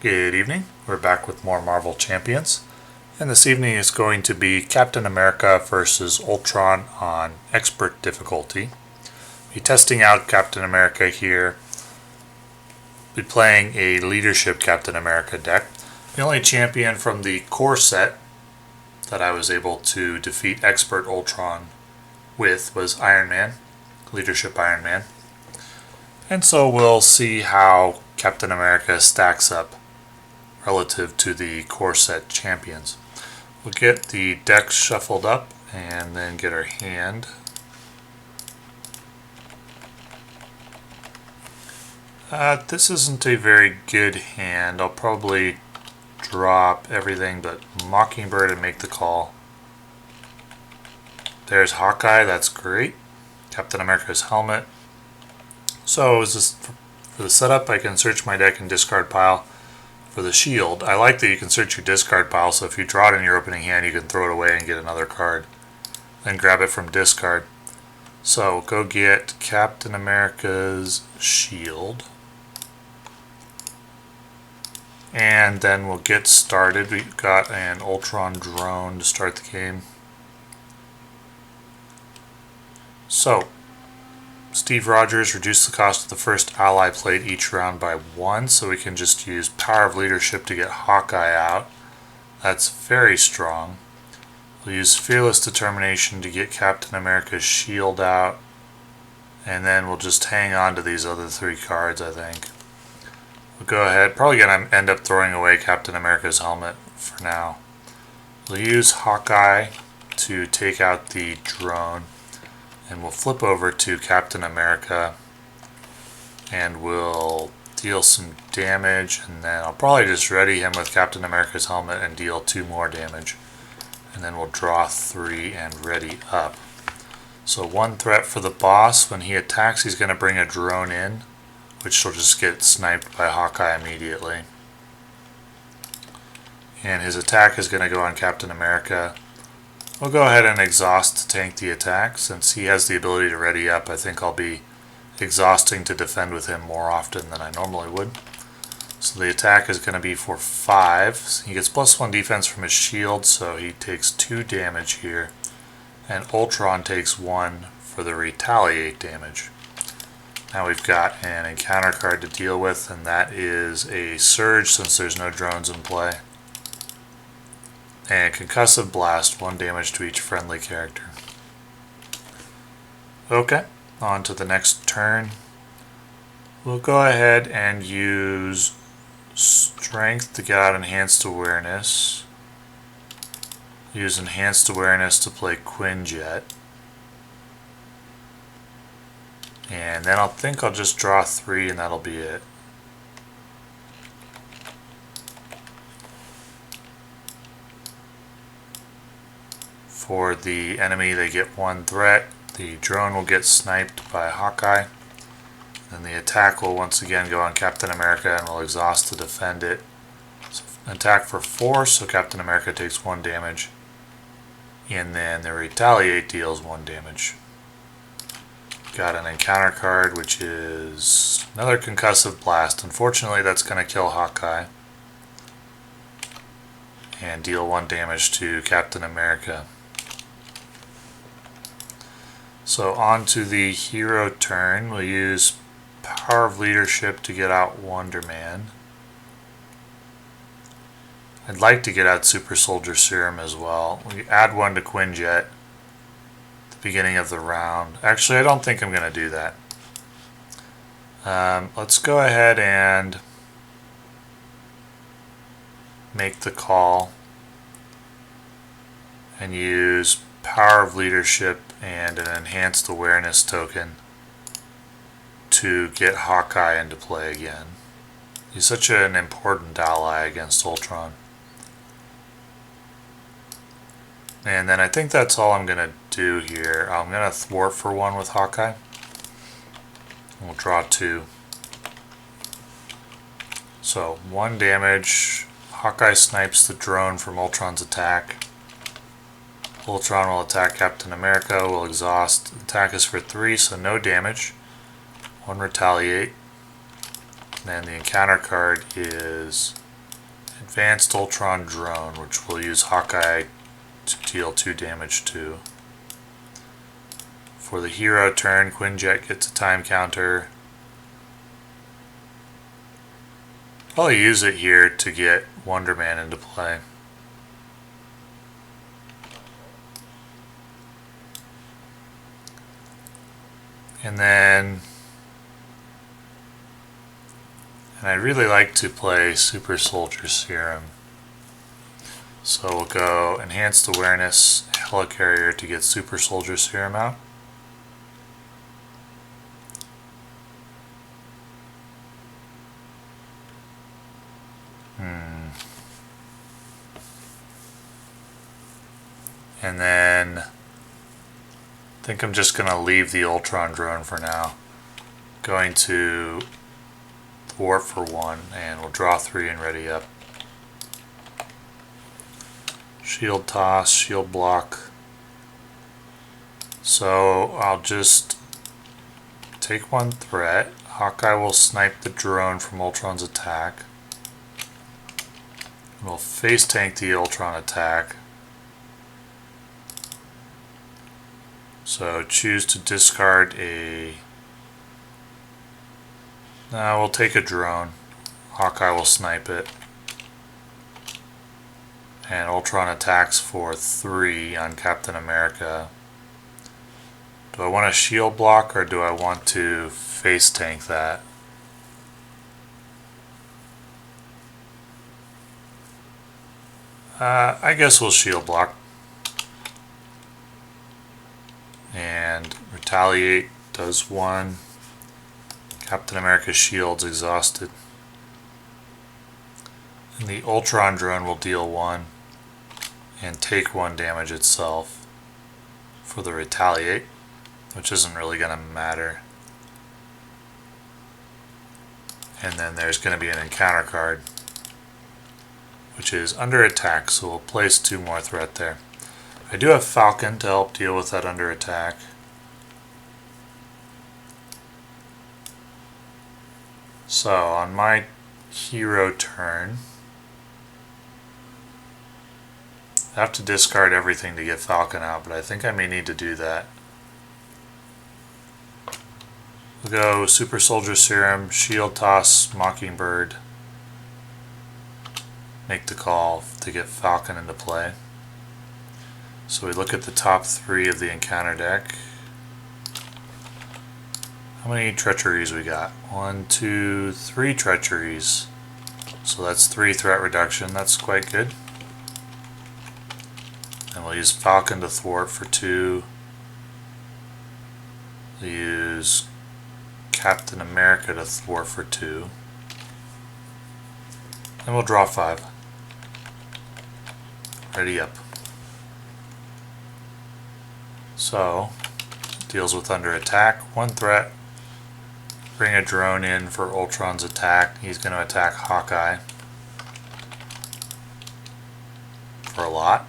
Good evening. We're back with more Marvel Champions. And this evening is going to be Captain America versus Ultron on Expert difficulty. Be testing out Captain America here. Be playing a Leadership Captain America deck. The only champion from the core set that I was able to defeat Expert Ultron with was Iron Man, Leadership Iron Man. And so we'll see how Captain America stacks up relative to the core set champions. We'll get the deck shuffled up and then get our hand. This isn't a very good hand. I'll probably drop everything but Mockingbird and make the call. There's Hawkeye, that's great. Captain America's helmet. So is this, for the setup, I can search my deck and discard pile. For the shield, I like that you can search your discard pile, so if you draw it in your opening hand, you can throw it away and get another card. Then grab it from discard. So go get Captain America's shield. And then we'll get started. We've got an Ultron drone to start the game. So, Steve Rogers reduced the cost of the first ally played each round by 1, so we can just use Power of Leadership to get Hawkeye out. That's very strong. We'll use Fearless Determination to get Captain America's shield out, and then we'll just hang on to these other 3 cards, I think. We'll go ahead, probably going to end up throwing away Captain America's helmet for now. We'll use Hawkeye to take out the drone. And we'll flip over to Captain America and we'll deal some damage, and then I'll probably just ready him with Captain America's helmet and deal 2 more damage. And then we'll draw 3 and ready up. So 1 threat for the boss. When he attacks, he's going to bring a drone in, which will just get sniped by Hawkeye immediately. And his attack is going to go on Captain America. We'll go ahead and exhaust to tank the attack. Since he has the ability to ready up, I think I'll be exhausting to defend with him more often than I normally would. So the attack is going to be for 5. He gets +1 defense from his shield, so he takes 2 damage here. And Ultron takes 1 for the retaliate damage. Now we've got an encounter card to deal with, and that is a Surge since there's no drones in play. And Concussive Blast, 1 damage to each friendly character. Okay, on to the next turn. We'll go ahead and use Strength to get out Enhanced Awareness. Use Enhanced Awareness to play Quinjet. And then I'll just draw 3 and that'll be it. For the enemy, they get 1 threat. The drone will get sniped by Hawkeye. Then the attack will once again go on Captain America and will exhaust to defend it. So attack for 4, so Captain America takes 1 damage. And then the retaliate deals 1 damage. Got an encounter card, which is another Concussive Blast. Unfortunately, that's going to kill Hawkeye. And deal 1 damage to Captain America. So on to the hero turn. We'll use Power of Leadership to get out Wonder Man. I'd like to get out Super Soldier Serum as well. We add 1 to Quinjet at the beginning of the round. Actually, I don't think I'm going to do that. Let's go ahead and make the call and use Power of Leadership and an Enhanced Awareness token to get Hawkeye into play again. He's such an important ally against Ultron. And then I think that's all I'm going to do here. I'm going to thwart for 1 with Hawkeye. We'll draw 2. So 1 damage. Hawkeye snipes the drone from Ultron's attack. Ultron will attack Captain America, will exhaust. Attack is for 3, so no damage. 1 retaliate. And then the encounter card is Advanced Ultron drone, which we'll use Hawkeye to deal 2 damage to. For the hero turn, Quinjet gets a time counter. Probably use it here to get Wonder Man into play. And then, and I'd really like to play Super Soldier Serum. So we'll go Enhanced Awareness, Helicarrier to get Super Soldier Serum out. And then I think I'm just going to leave the Ultron drone for now. Going to thwart for 1, and we'll draw 3 and ready up. Shield toss, shield block. So I'll just take 1 threat. Hawkeye will snipe the drone from Ultron's attack. We'll face tank the Ultron attack. So choose to discard a... No, we'll take a drone. Hawkeye will snipe it. And Ultron attacks for 3 on Captain America. Do I want a shield block or do I want to face tank that? I guess we'll shield block. And retaliate does 1. Captain America's shield's exhausted. And the Ultron drone will deal 1 and take 1 damage itself for the retaliate, which isn't really going to matter. And then there's going to be an encounter card, which is under attack, so we'll place 2 more threat there. I do have Falcon to help deal with that under attack. So on my hero turn, I have to discard everything to get Falcon out, but I think I may need to do that. We'll go Super Soldier Serum, Shield Toss, Mockingbird. Make the call to get Falcon into play. So we look at the top 3 of the encounter deck. How many treacheries we got? 1, 2, 3 treacheries. So that's 3 threat reduction. That's quite good. And we'll use Falcon to thwart for 2. We'll use Captain America to thwart for 2. And we'll draw 5. Ready up. So, deals with under attack, 1 threat. Bring a drone in for Ultron's attack. He's going to attack Hawkeye for a lot.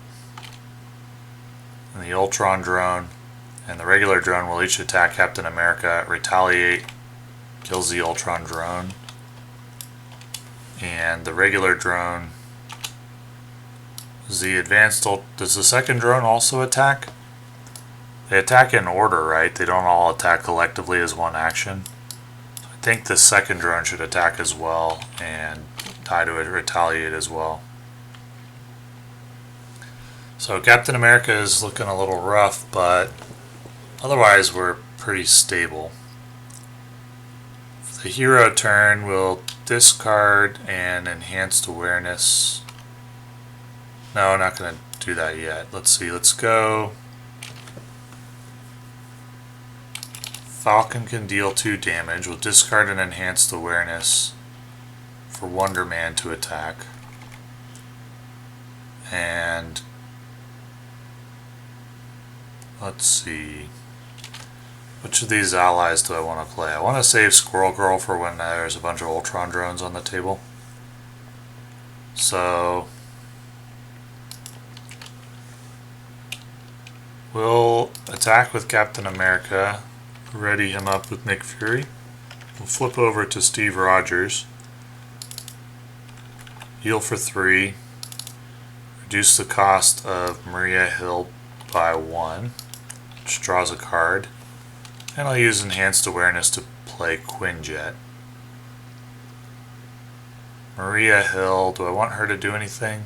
And the Ultron drone and the regular drone will each attack Captain America, retaliate, kills the Ultron drone. And the regular drone, does the second drone also attack? They attack in order, right? They don't all attack collectively as one action. So I think the second drone should attack as well and die to retaliate as well. So Captain America is looking a little rough, but otherwise we're pretty stable. For the hero turn, we'll discard an Enhanced Awareness. No, I'm not going to do that yet. Let's see, let's go. Falcon can deal 2 damage. We'll discard an Enhanced Awareness for Wonder Man to attack. And let's see. Which of these allies do I want to play? I want to save Squirrel Girl for when there's a bunch of Ultron drones on the table. So we'll attack with Captain America. Ready him up with Nick Fury. We'll flip over to Steve Rogers. heal for 3, reduce the cost of Maria Hill by 1, which draws a card, and I'll use Enhanced Awareness to play Quinjet. Maria Hill, do I want her to do anything?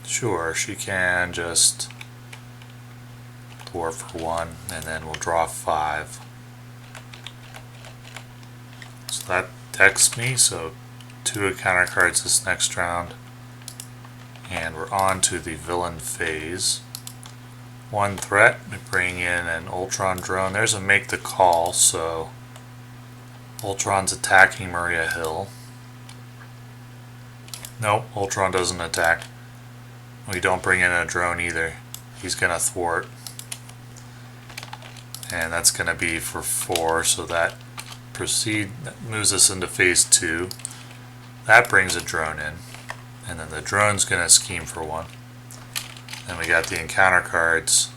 Sure, she can just thwart for 1, and then we'll draw 5. So that decks me, so 2 encounter cards this next round. And we're on to the villain phase. 1 threat, we bring in an Ultron drone. There's a make the call, so Ultron's attacking Maria Hill. Nope, Ultron doesn't attack. We don't bring in a drone either. He's gonna thwart. And that's gonna be for 4, so that moves us into phase 2. That brings a drone in. And then the drone's gonna scheme for 1. Then we got the encounter cards.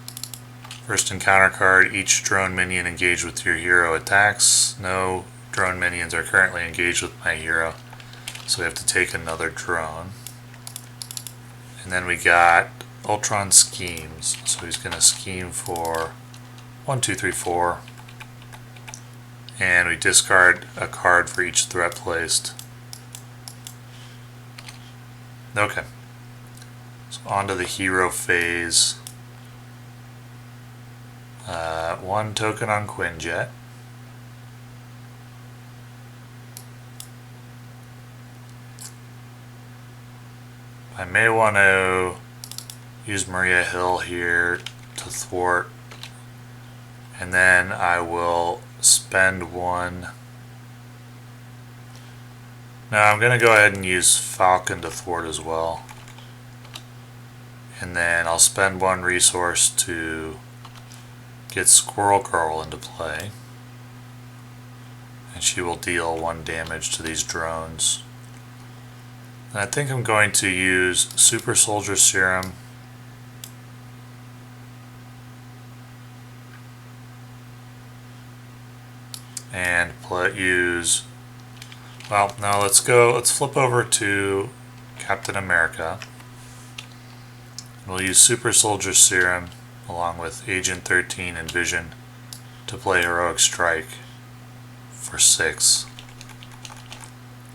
First encounter card, each drone minion engaged with your hero attacks. No drone minions are currently engaged with my hero, so we have to take another drone. And then we got Ultron schemes, so he's going to scheme for 1, 2, 3, 4. And we discard a card for each threat placed. Okay. So on to the hero phase. 1 token on Quinjet. I may want to use Maria Hill here to thwart, and then I will spend 1. Now I'm going to go ahead and use Falcon to thwart as well, and then I'll spend 1 resource to get Squirrel Girl into play, and she will deal 1 damage to these drones. And I think I'm going to use Super Soldier Serum and let's flip over to Captain America. We'll use Super Soldier Serum along with Agent 13 and Vision to play Heroic Strike for 6.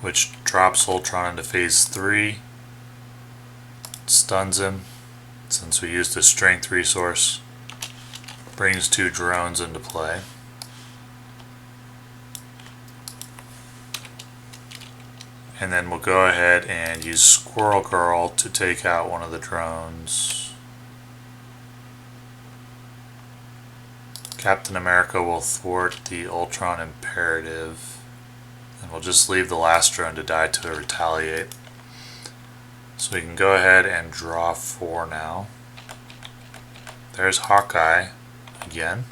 Which drops Ultron into phase 3, stuns him since we used the strength resource, brings 2 drones into play. And then we'll go ahead and use Squirrel Girl to take out 1 of the drones. Captain America will thwart the Ultron Imperative. And we'll just leave the last drone to die to retaliate. So we can go ahead and draw 4 now. There's Hawkeye again.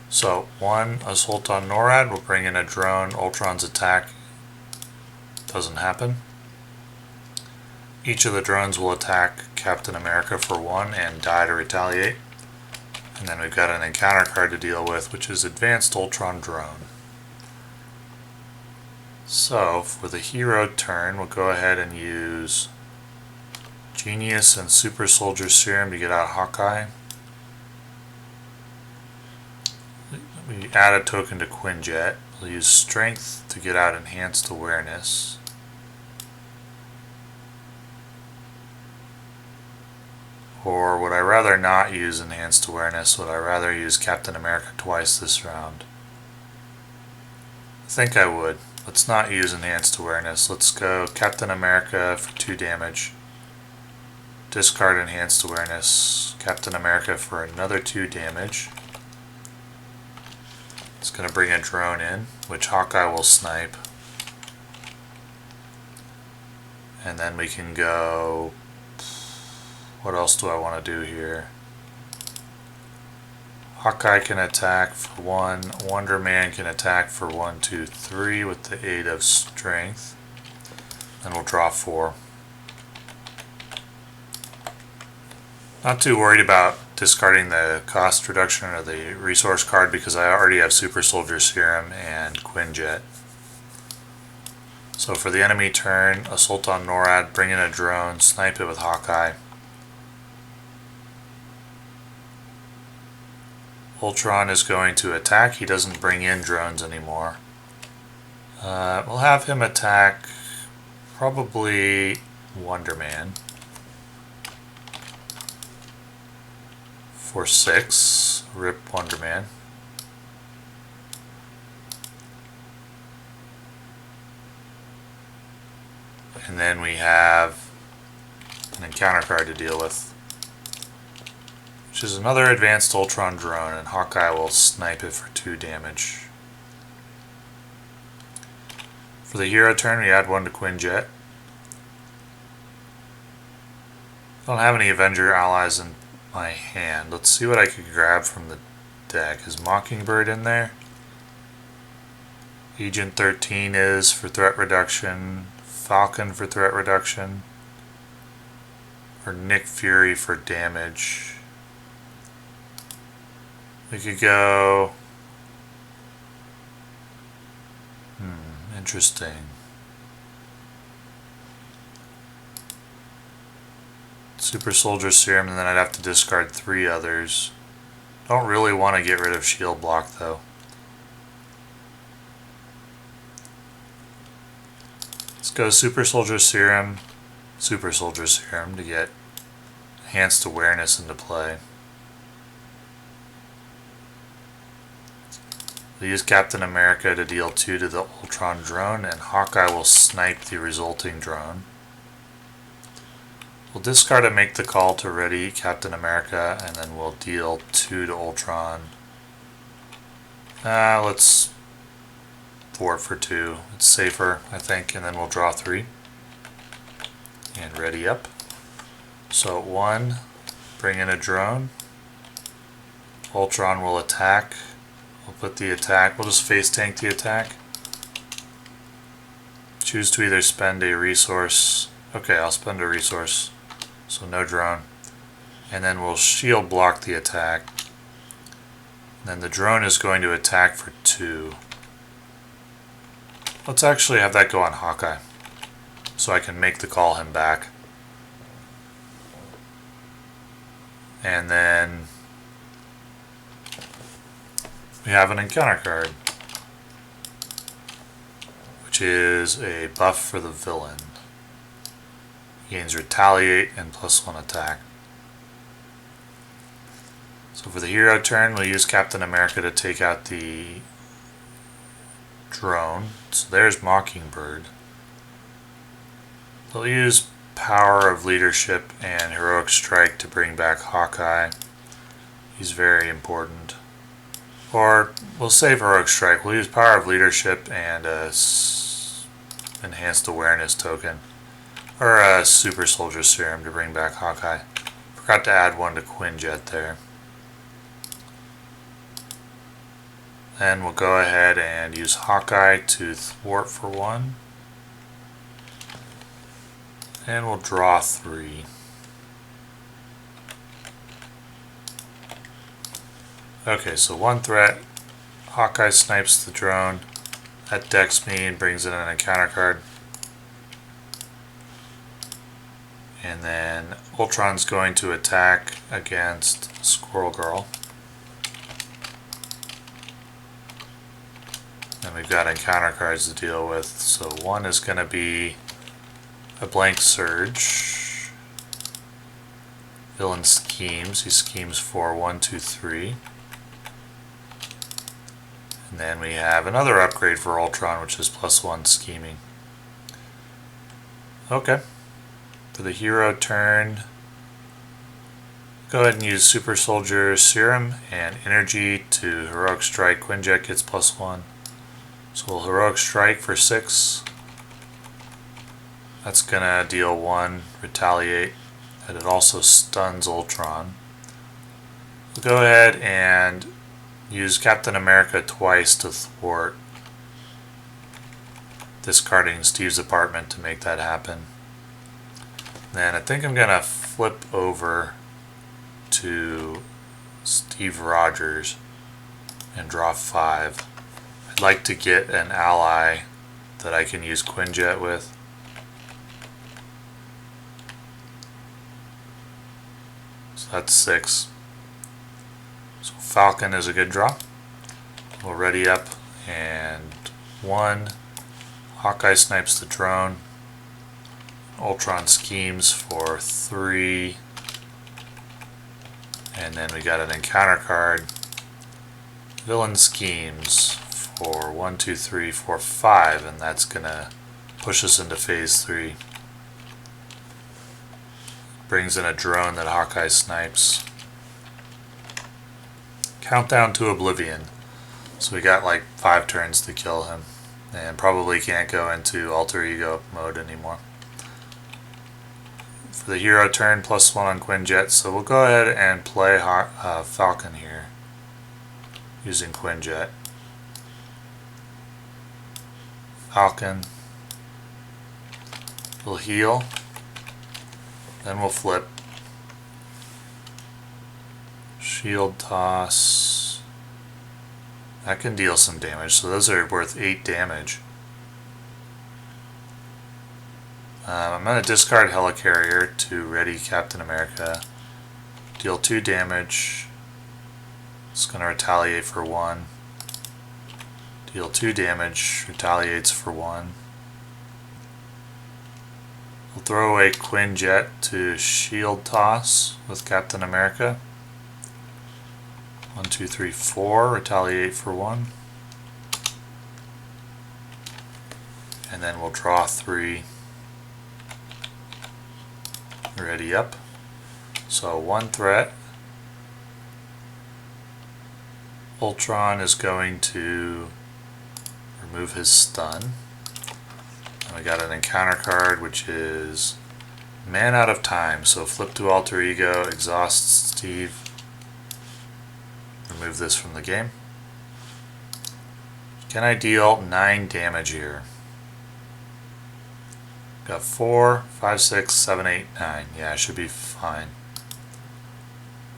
So 1 assault on NORAD will bring in a drone. Ultron's attack doesn't happen. Each of the drones will attack Captain America for 1 and die to retaliate. And then we've got an encounter card to deal with, which is Advanced Ultron Drone. So, for the hero turn, we'll go ahead and use Genius and Super Soldier Serum to get out Hawkeye. We add a token to Quinjet. We'll use Strength to get out Enhanced Awareness. Or would I rather not use Enhanced Awareness? Would I rather use Captain America twice this round? I think I would. Let's not use Enhanced Awareness. Let's go Captain America for 2 damage. Discard Enhanced Awareness. Captain America for another 2 damage. It's going to bring a drone in, which Hawkeye will snipe. And then we can go... What else do I want to do here? Hawkeye can attack for 1. Wonder Man can attack for 1, 2, 3 with the aid of Strength. Then we'll draw 4. Not too worried about discarding the cost reduction or the resource card because I already have Super Soldier Serum and Quinjet. So for the enemy turn, assault on NORAD, bring in a drone, snipe it with Hawkeye. Ultron is going to attack. He doesn't bring in drones anymore. We'll have him attack probably Wonder Man for 6. Rip Wonder Man. And then we have an encounter card to deal with, which is another advanced Ultron drone, and Hawkeye will snipe it for 2 damage. For the hero turn, we add 1 to Quinjet. I don't have any Avenger allies in my hand. Let's see what I could grab from the deck. Is Mockingbird in there? Agent 13 is for threat reduction. Falcon for threat reduction. Or Nick Fury for damage. We could go... interesting. Super Soldier Serum, and then I'd have to discard 3 others. Don't really want to get rid of Shield Block, though. Let's go Super Soldier Serum to get Enhanced Awareness into play. We'll use Captain America to deal 2 to the Ultron drone, and Hawkeye will snipe the resulting drone. We'll discard and make the call to ready Captain America, and then we'll deal 2 to Ultron. Let's thwart for 2. It's safer, I think, and then we'll draw 3. And ready up. So 1, bring in a drone. Ultron will attack. We'll put the attack, we'll just face tank the attack. Choose to either spend a resource. Okay, I'll spend a resource. So no drone. And then we'll shield block the attack. And then the drone is going to attack for 2. Let's actually have that go on Hawkeye, so I can make the call him back. And then we have an encounter card, which is a buff for the villain. Gains retaliate and +1 attack. So for the hero turn, we'll use Captain America to take out the drone. So there's Mockingbird. They'll use Power of Leadership and Heroic Strike to bring back Hawkeye. He's very important. Or we'll save Heroic Strike. We'll use Power of Leadership and a Enhanced Awareness token. Or a Super Soldier Serum to bring back Hawkeye. Forgot to add 1 to Quinjet there. Then we'll go ahead and use Hawkeye to thwart for 1. And we'll draw 3. Okay, so 1 threat. Hawkeye snipes the drone. That decks me and brings in an encounter card. And then Ultron's going to attack against Squirrel Girl. And we've got encounter cards to deal with. So 1 is going to be a blank surge. Villain schemes. He schemes for 1, 2, 3. And then we have another upgrade for Ultron, which is +1 scheming. Okay. For the hero turn, go ahead and use Super Soldier Serum and Energy to Heroic Strike. Quinjet gets +1. So we'll Heroic Strike for 6. That's gonna deal 1 retaliate, and it also stuns Ultron. We'll go ahead and use Captain America twice to thwart, discarding Steve's apartment to make that happen. Then I think I'm gonna flip over to Steve Rogers and draw 5. I'd like to get an ally that I can use Quinjet with. So that's 6. So Falcon is a good draw. We'll ready up, and 1. Hawkeye snipes the drone. Ultron schemes for 3. And then we got an encounter card. Villain schemes for 1, 2, 3, 4, 5, and that's gonna push us into phase 3. Brings in a drone that Hawkeye snipes. Countdown to Oblivion. So we got like 5 turns to kill him, and probably can't go into alter ego mode anymore. For the hero turn, +1 on Quinjet, so we'll go ahead and play Falcon here using Quinjet. Falcon. We'll heal. Then we'll flip. Shield toss. That can deal some damage, so those are worth 8 damage. I'm going to discard Helicarrier to ready Captain America. Deal 2 damage. It's going to retaliate for 1. Deal 2 damage. Retaliates for 1. We'll throw away Quinjet to shield toss with Captain America. 1, 2, 3, 4. Retaliate for 1. And then we'll draw 3. Ready up. So 1 threat. Ultron is going to remove his stun. And we got an encounter card, which is Man Out of Time. So flip to alter ego, exhaust Steve. Remove this from the game. Can I deal 9 damage here? Got 4, 5, 6, 7, 8, 9. Yeah, I should be fine.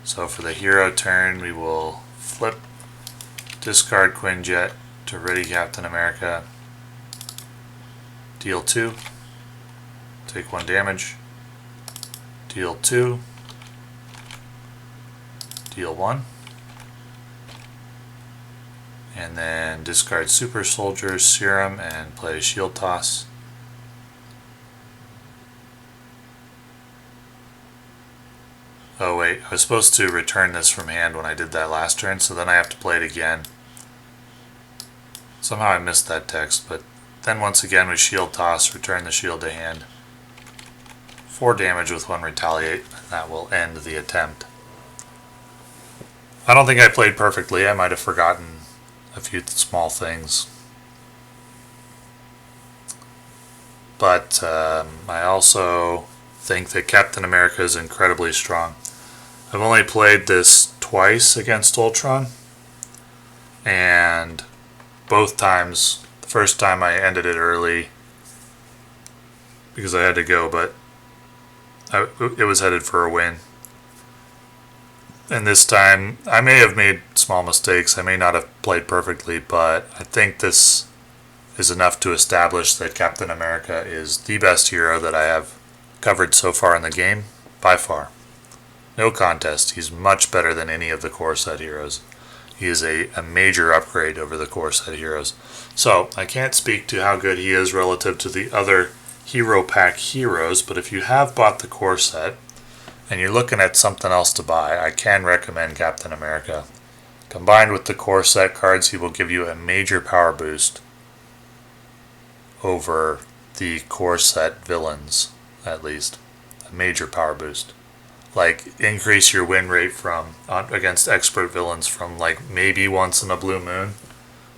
So for the hero turn, we will flip, discard Quinjet to ready Captain America. Deal 2. Take 1 damage. Deal 2. Deal 1. And then discard Super Soldier's Serum and play Shield Toss. Oh wait, I was supposed to return this from hand when I did that last turn, so then I have to play it again. Somehow I missed that text, but then once again we shield toss, return the shield to hand. 4 damage with 1 retaliate, and that will end the attempt. I don't think I played perfectly. I might have forgotten a few small things. But I also think that Captain America is incredibly strong. I've only played this twice against Ultron, and both times, the first time I ended it early because I had to go, but it was headed for a win. And this time, I may have made small mistakes, I may not have played perfectly, but I think this is enough to establish that Captain America is the best hero that I have covered so far in the game, by far. No contest. He's much better than any of the core set heroes. He is a major upgrade over the core set heroes. So, I can't speak to how good he is relative to the other Hero Pack heroes, but if you have bought the core set and you're looking at something else to buy, I can recommend Captain America. Combined with the core set cards, he will give you a major power boost over the core set villains, at least. A major power boost. Like, increase your win rate from against expert villains from like maybe once in a blue moon,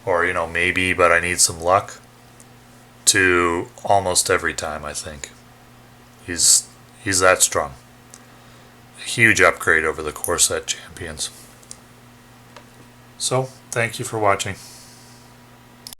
or maybe but I need some luck, to almost every time. I think he's that strong. A huge upgrade over the core set champions. So thank you for watching.